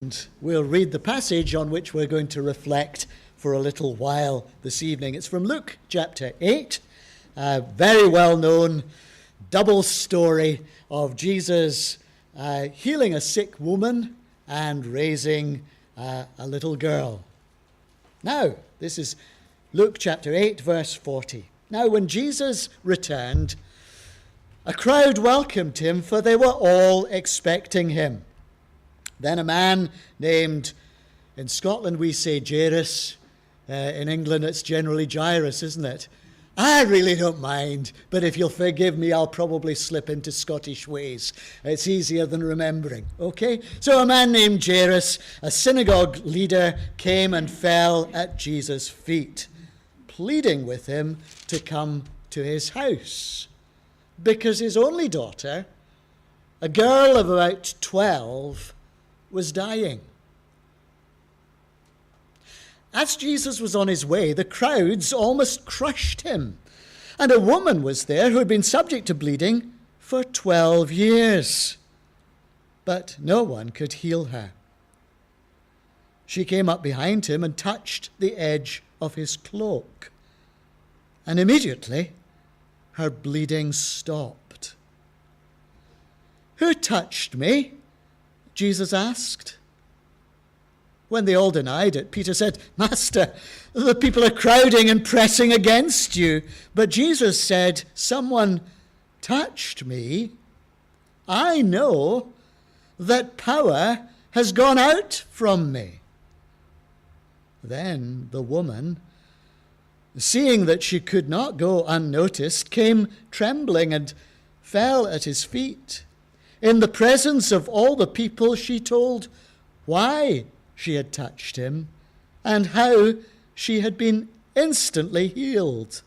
And we'll read the passage on which we're going to reflect for a little while this evening. It's from Luke chapter 8, a very well-known double story of Jesus healing a sick woman and raising a little girl. Now, this is Luke chapter 8, verse 40. Now, when Jesus returned, a crowd welcomed him, for they were all expecting him. Then a man named, in Scotland we say Jairus, in England it's generally Jairus, isn't it? I really don't mind, but if you'll forgive me, I'll probably slip into Scottish ways. It's easier than remembering, okay? So a man named Jairus, a synagogue leader, came and fell at Jesus' feet, pleading with him to come to his house, because his only daughter, a girl of about 12, was dying. As Jesus was on his way, the crowds almost crushed him. And a woman was there who had been subject to bleeding for 12 years. But no one could heal her. She came up behind him and touched the edge of his cloak. And immediately her bleeding stopped. "Who touched me?" Jesus asked. When they all denied it, Peter said, "Master, the people are crowding and pressing against you." But Jesus said, "Someone touched me. I know that power has gone out from me." Then the woman, seeing that she could not go unnoticed, came trembling and fell at his feet. In the presence of all the people, she told why she had touched him and how she had been instantly healed.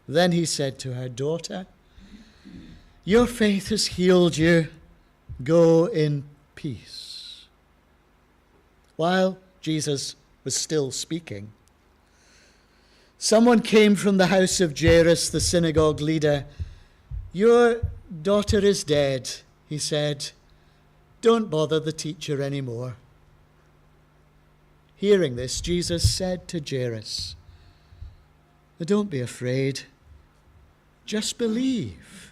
Then he said to her, "Daughter, your faith has healed you. Go in peace." While Jesus was still speaking, someone came from the house of Jairus, the synagogue leader. "Your daughter is dead," he said. "Don't bother the teacher anymore." Hearing this, Jesus said to Jairus, "Don't be afraid. Just believe,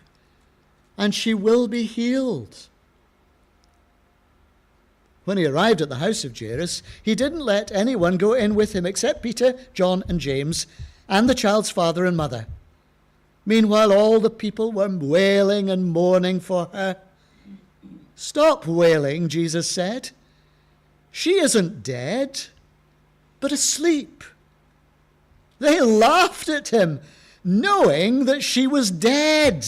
and she will be healed." When he arrived at the house of Jairus, he didn't let anyone go in with him except Peter, John, and James, and the child's father and mother. Meanwhile, all the people were wailing and mourning for her. "Stop wailing," Jesus said. "She isn't dead, but asleep." They laughed at him, knowing that she was dead.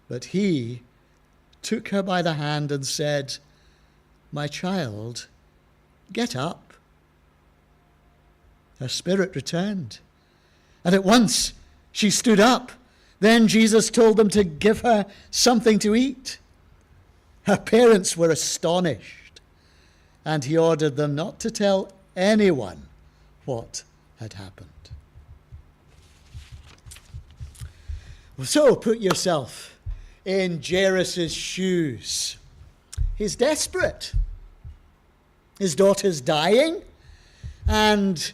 But he took her by the hand and said, "My child, get up." Her spirit returned, and at once she stood up. Then Jesus told them to give her something to eat. Her parents were astonished, and he ordered them not to tell anyone what had happened. So put yourself in Jairus' shoes. He's desperate. His daughter's dying, and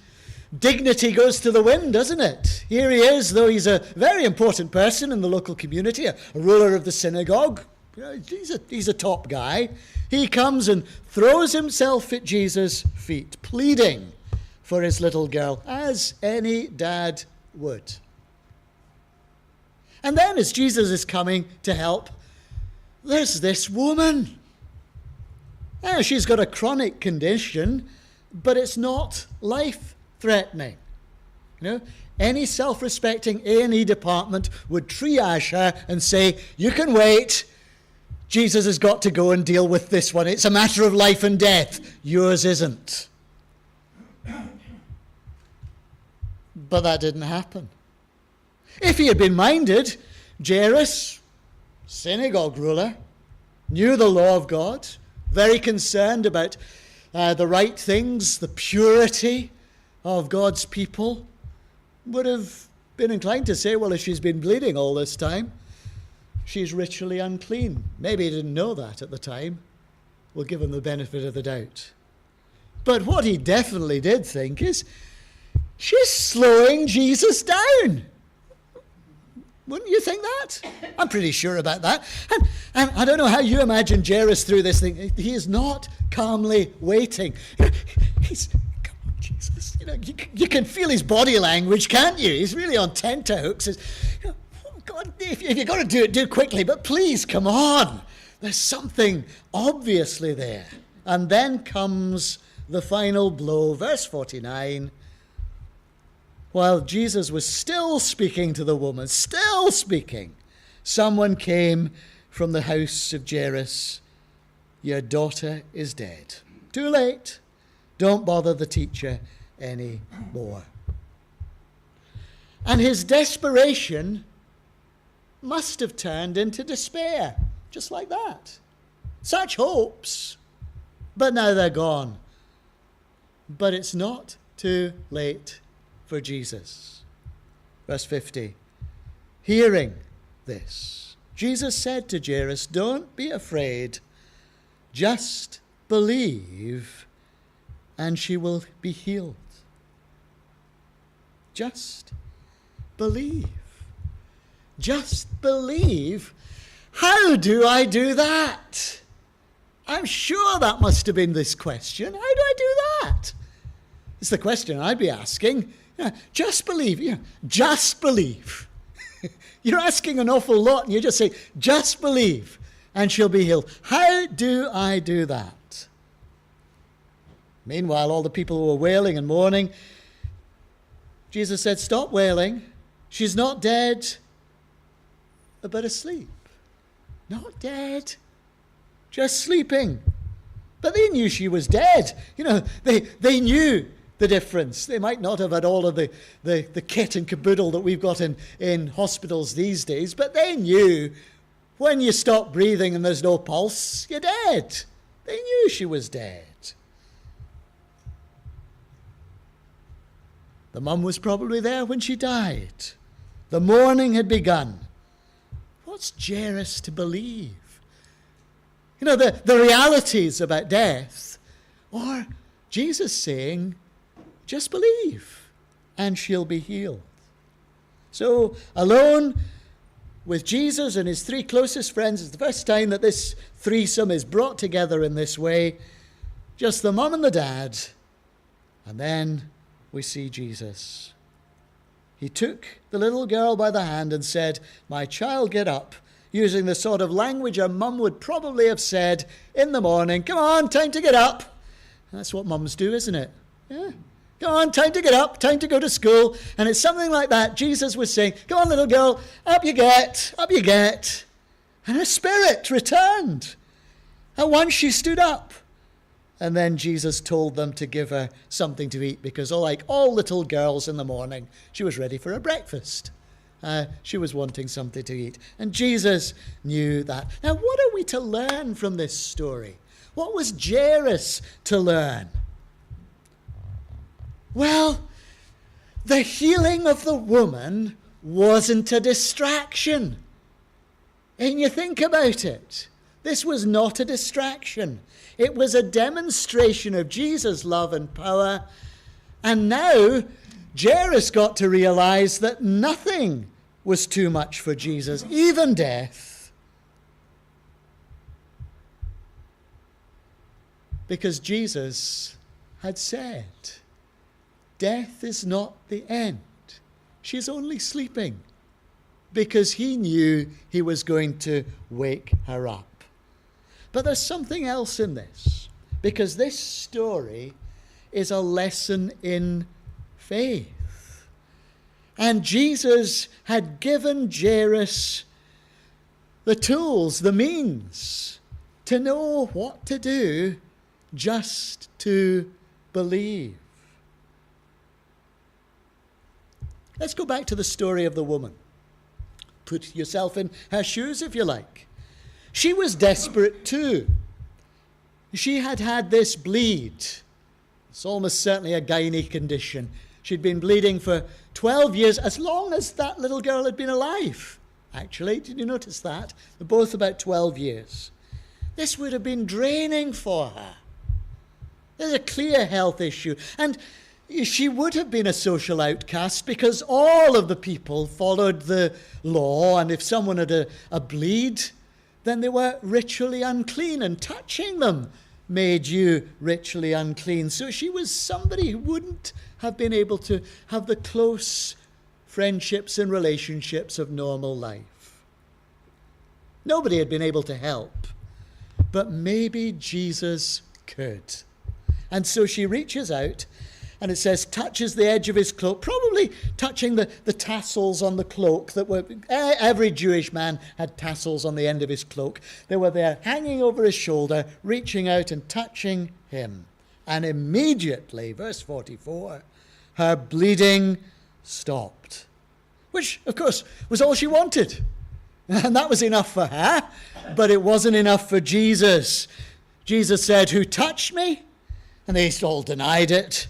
dignity goes to the wind, doesn't it? Here he is, though he's a very important person in the local community, a ruler of the synagogue. He's a top guy. He comes and throws himself at Jesus' feet, pleading for his little girl, as any dad would. And then as Jesus is coming to help, there's this woman. Now, she's got a chronic condition, but it's not life-threatening. Any self-respecting A&E department would triage her and say, "You can wait. Jesus has got to go and deal with this one. It's a matter of life and death. Yours isn't." But that didn't happen. If he had been minded, Jairus, synagogue ruler, knew the law of God, very concerned about the right things, the purity of God's people, would have been inclined to say, well, if she's been bleeding all this time, she's ritually unclean. Maybe he didn't know that at the time. we'll give him the benefit of the doubt. But what he definitely did think is, she's slowing Jesus down. Wouldn't you think that? I'm pretty sure about that. And I don't know how you imagine Jairus through this thing. He is not calmly waiting. He's, come on, Jesus. You can feel his body language, can't you? He's really on tenterhooks. Oh God, if you're going to do it, do it quickly. But please, come on. There's something obviously there. And then comes the final blow. Verse 49. While Jesus was still speaking to the woman, still speaking, someone came from the house of Jairus. Your daughter is dead. Too late. Don't bother the teacher any more. And his desperation must have turned into despair, just like that. Such hopes, but now they're gone. But it's not too late for Jesus. Verse 50. Hearing this, Jesus said to Jairus, don't be afraid, just believe and she will be healed. Just believe. Just believe. How do I do that? I'm sure that must have been this question. How do I do that? It's the question I'd be asking. Just believe. Just believe. You're asking an awful lot, and you just say, just believe, and she'll be healed. How do I do that? Meanwhile, all the people were wailing and mourning. Jesus said, stop wailing. She's not dead, but asleep. Not dead, just sleeping. But they knew she was dead. They knew the difference. They might not have had all of the kit and caboodle that we've got in hospitals these days, but they knew when you stop breathing and there's no pulse, you're dead. They knew she was dead. The mum was probably there when she died. The mourning had begun. What's Jairus to believe? The realities about death, or Jesus saying, just believe, and she'll be healed. So, alone with Jesus and his three closest friends, it's the first time that this threesome is brought together in this way. Just the mum and the dad. And then we see Jesus. He took the little girl by the hand and said, my child, get up, using the sort of language a mum would probably have said in the morning. Come on, time to get up. That's what mums do, isn't it? Yeah. Come on, time to get up, time to go to school. And it's something like that. Jesus was saying, come on, little girl, up you get, up you get. And her spirit returned. At once she stood up. And then Jesus told them to give her something to eat because, like all little girls in the morning, she was ready for a breakfast. She was wanting something to eat. And Jesus knew that. Now, what are we to learn from this story? What was Jairus to learn? Well, the healing of the woman wasn't a distraction. And you think about it. This was not a distraction. It was a demonstration of Jesus' love and power. And now Jairus got to realize that nothing was too much for Jesus, even death. Because Jesus had said, death is not the end. She's only sleeping. Because he knew he was going to wake her up. But there's something else in this, because this story is a lesson in faith. And Jesus had given Jairus the tools, the means, to know what to do, just to believe. Let's go back to the story of the woman. Put yourself in her shoes if you like. She was desperate too. She had had this bleed. It's almost certainly a gynae condition. She'd been bleeding for 12 years, as long as that little girl had been alive. Actually, did you notice that? They're both about 12 years. This would have been draining for her. There's a clear health issue. And she would have been a social outcast because all of the people followed the law, and if someone had a bleed, then they were ritually unclean, and touching them made you ritually unclean. So she was somebody who wouldn't have been able to have the close friendships and relationships of normal life. Nobody had been able to help, but maybe Jesus could. And so she reaches out, and it says, touches the edge of his cloak, probably touching the tassels on the cloak that were, every Jewish man had tassels on the end of his cloak. They were there hanging over his shoulder, reaching out and touching him. And immediately, verse 44, her bleeding stopped, which, of course, was all she wanted. And that was enough for her, but it wasn't enough for Jesus. Jesus said, "Who touched me?" And they all denied it.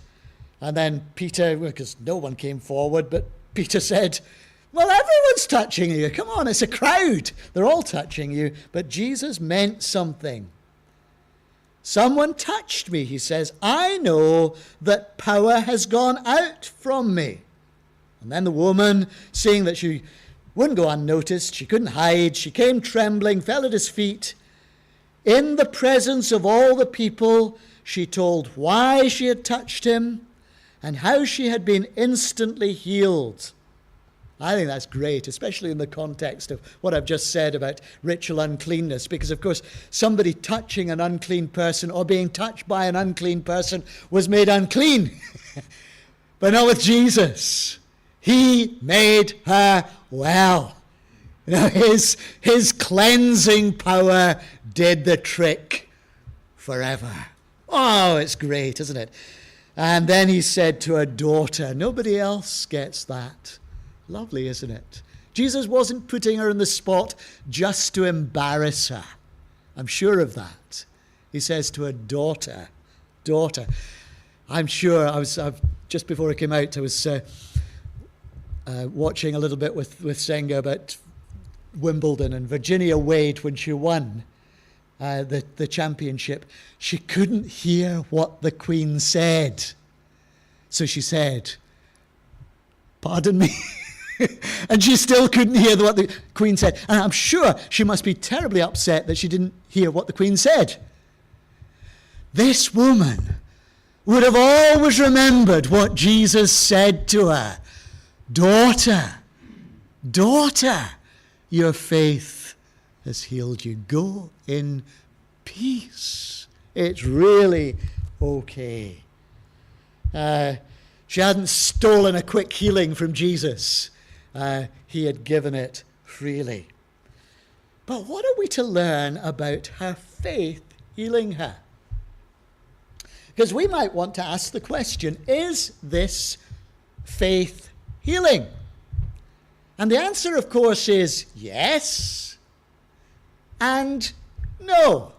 And then Peter, because no one came forward, but Peter said, "Well, everyone's touching you. Come on, it's a crowd. They're all touching you." But Jesus meant something. "Someone touched me," he says. "I know that power has gone out from me." And then the woman, seeing that she wouldn't go unnoticed, she couldn't hide, she came trembling, fell at his feet. In the presence of all the people, she told why she had touched him and how she had been instantly healed. I think that's great, especially in the context of what I've just said about ritual uncleanness, because, of course, somebody touching an unclean person or being touched by an unclean person was made unclean. But not with Jesus. He made her well. You know, his cleansing power did the trick forever. Oh, it's great, isn't it? And then he said to her daughter, nobody else gets that. Lovely, isn't it? Jesus wasn't putting her in the spot just to embarrass her. I'm sure of that. He says to her daughter. I'm sure, just before I came out, I was watching a little bit with Senga about Wimbledon, and Virginia Wade, when she won the championship, she couldn't hear what the Queen said. So she said, "Pardon me?" And she still couldn't hear what the Queen said. And I'm sure she must be terribly upset that she didn't hear what the Queen said. This woman would have always remembered what Jesus said to her. Daughter, your faith has healed you. Go in peace. It's really okay. She hadn't stolen a quick healing from Jesus. He had given it freely. But what are we to learn about her faith healing her? Because we might want to ask the question, is this faith healing? And the answer, of course, is yes and no.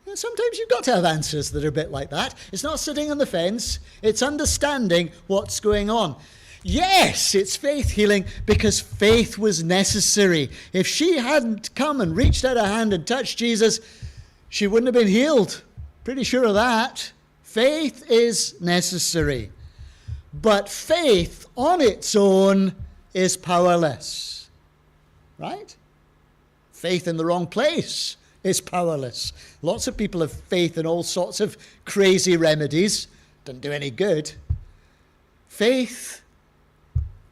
And sometimes you've got to have answers that are a bit like that. It's not sitting on the fence. It's understanding what's going on. Yes, it's faith healing because faith was necessary. If she hadn't come and reached out her hand and touched Jesus, she wouldn't have been healed. Pretty sure of that. Faith is necessary. But faith on its own is powerless. Right? Faith in the wrong place is powerless. Lots of people have faith in all sorts of crazy remedies. Doesn't do any good. Faith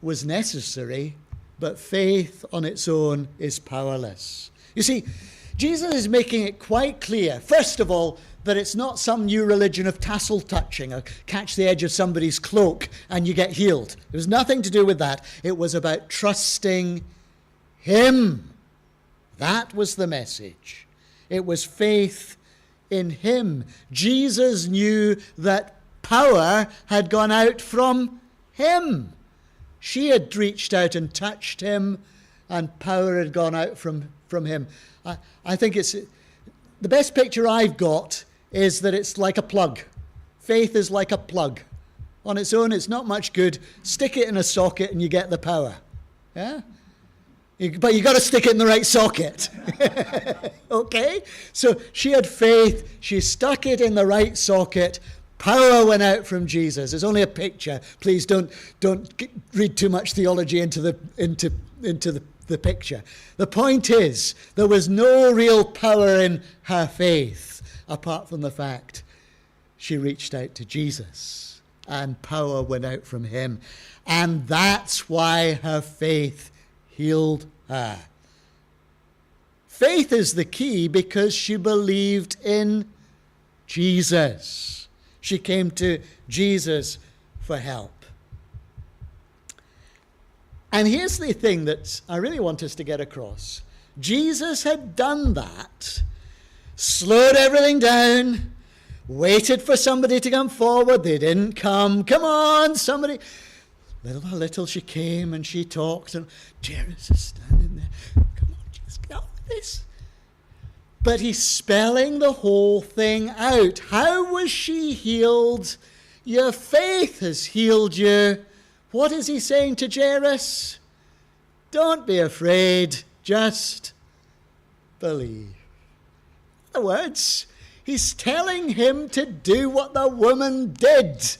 was necessary, but faith on its own is powerless. You see, Jesus is making it quite clear, first of all, that it's not some new religion of tassel touching or catch the edge of somebody's cloak and you get healed. It was nothing to do with that. It was about trusting him. That was the message. It was faith in him. Jesus knew that power had gone out from him. She had reached out and touched him, and power had gone out from him. I think it's the best picture I've got is that it's like a plug. Faith is like a plug. On its own, it's not much good. Stick it in a socket and you get the power. Yeah? But you got to stick it in the right socket. Okay? So she had faith. She stuck it in the right socket. Power went out from Jesus. It's only a picture. Please don't read too much theology into the picture. The point is, there was no real power in her faith, apart from the fact she reached out to Jesus, and power went out from him. And that's why her faith healed her. Faith is the key because she believed in Jesus. She came to Jesus for help. And here's the thing that I really want us to get across. Jesus had done that, slowed everything down, waited for somebody to come forward. They didn't come. Come on, somebody. Little by little she came and she talked, and Jairus is standing there. Come on, Jesus, get on with this. But he's spelling the whole thing out. How was she healed? Your faith has healed you. What is he saying to Jairus? Don't be afraid, just believe. In other words, he's telling him to do what the woman did.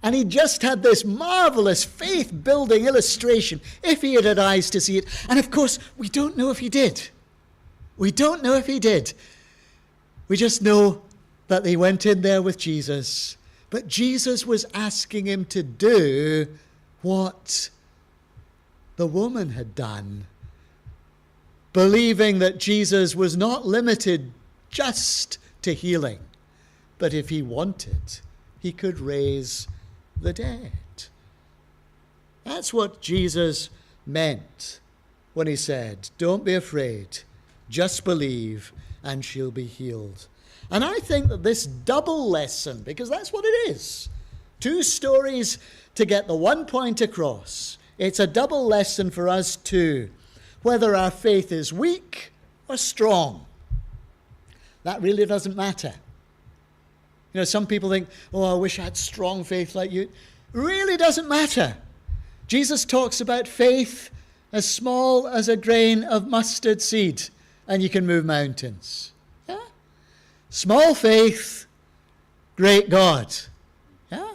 And he just had this marvelous faith-building illustration, if he had eyes to see it. And of course, we don't know if he did. We don't know if he did. We just know that he went in there with Jesus. But Jesus was asking him to do what the woman had done, believing that Jesus was not limited just to healing, but if he wanted, he could raise the dead. That's what Jesus meant when he said, don't be afraid, just believe and she'll be healed. And I think that this double lesson, because that's what it is, 2 stories to get the one point across, it's a double lesson for us too, whether our faith is weak or strong. That really doesn't matter. You know, some people think, oh, I wish I had strong faith like you. It really doesn't matter. Jesus talks about faith as small as a grain of mustard seed, and you can move mountains. Yeah? Small faith, great God. Yeah?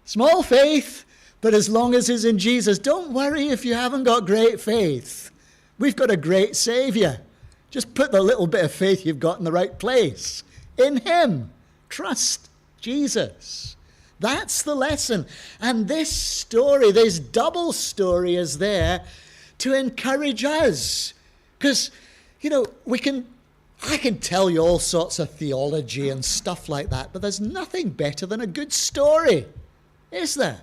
Small faith, but as long as it's in Jesus, don't worry if you haven't got great faith. We've got a great Savior. Just put the little bit of faith you've got in the right place. In him. Trust Jesus. That's the lesson. And this story, this double story is there to encourage us. Because, you know, I can tell you all sorts of theology and stuff like that, but there's nothing better than a good story, is there?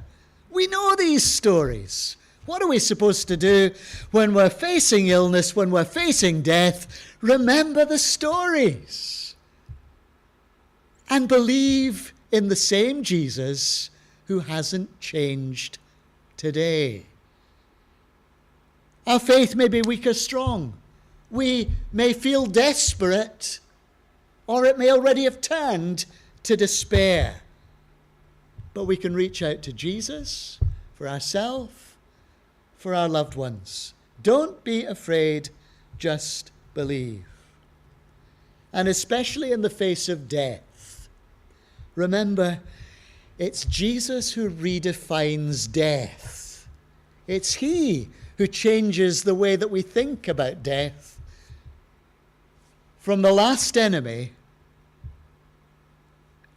We know these stories. What are we supposed to do when we're facing illness, when we're facing death? Remember the stories. And believe in the same Jesus who hasn't changed today. Our faith may be weak or strong. We may feel desperate, or it may already have turned to despair. But we can reach out to Jesus for ourselves, for our loved ones. Don't be afraid, just believe. And especially in the face of death, remember, it's Jesus who redefines death. It's he who changes the way that we think about death from the last enemy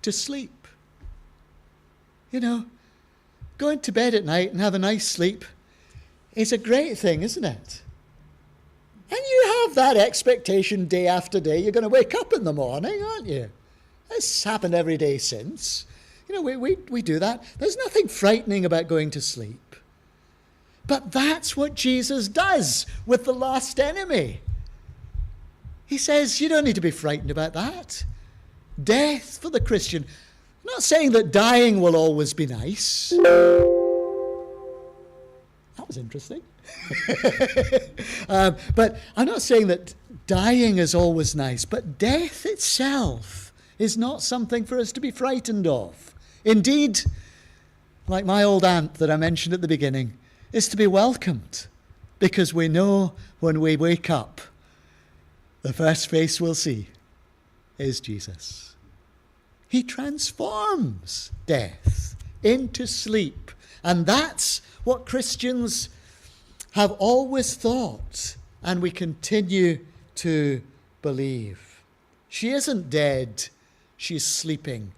to sleep. You know, going to bed at night and have a nice sleep is a great thing, isn't it? And you have that expectation day after day. You're going to wake up in the morning, aren't you? It's happened every day since. You know, we do that. There's nothing frightening about going to sleep. But that's what Jesus does with the lost enemy. He says, you don't need to be frightened about that. Death for the Christian. I'm not saying that dying will always be nice. That was interesting. But I'm not saying that dying is always nice, but death itself is not something for us to be frightened of. Indeed, like my old aunt that I mentioned at the beginning, is to be welcomed. Because we know when we wake up, the first face we'll see is Jesus. He transforms death into sleep. And that's what Christians have always thought, and we continue to believe. She isn't dead, she's sleeping.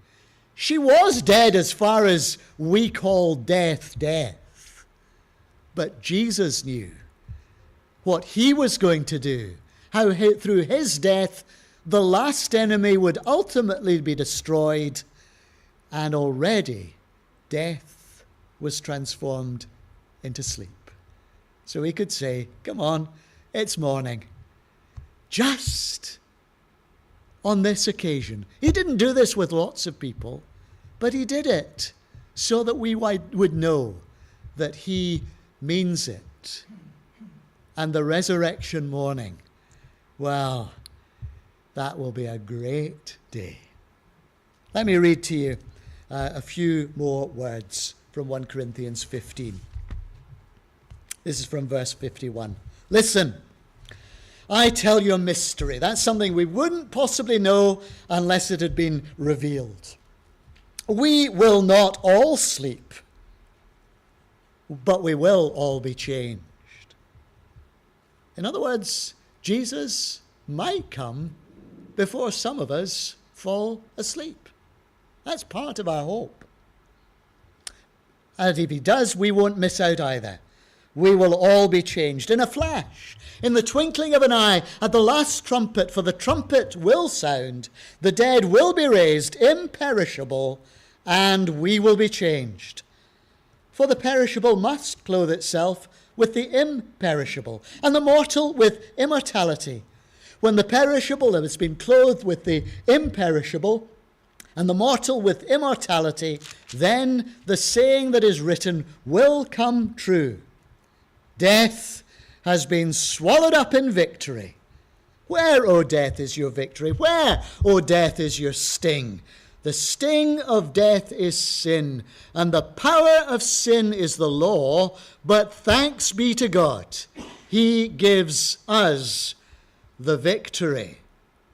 She was dead as far as we call death, death. But Jesus knew what he was going to do, how through his death the last enemy would ultimately be destroyed, and already death was transformed into sleep. So he could say, come on, it's morning. Just on this occasion. He didn't do this with lots of people, but he did it so that we would know that he means it. And the resurrection morning, well, that will be a great day. Let me read to you a few more words from 1 Corinthians 15. This is from verse 51. Listen, I tell you a mystery. That's something we wouldn't possibly know unless it had been revealed. We will not all sleep, but we will all be changed. In other words, Jesus might come before some of us fall asleep. That's part of our hope. And if he does, we won't miss out either. We will all be changed in a flash, in the twinkling of an eye, at the last trumpet, for the trumpet will sound, the dead will be raised imperishable, and we will be changed. For the perishable must clothe itself with the imperishable, and the mortal with immortality. When the perishable has been clothed with the imperishable, and the mortal with immortality, then the saying that is written will come true. Death has been swallowed up in victory. Where, O death, is your victory? Where, O death, is your sting? The sting of death is sin, and the power of sin is the law, but thanks be to God, he gives us the victory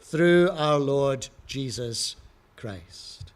through our Lord Jesus Christ.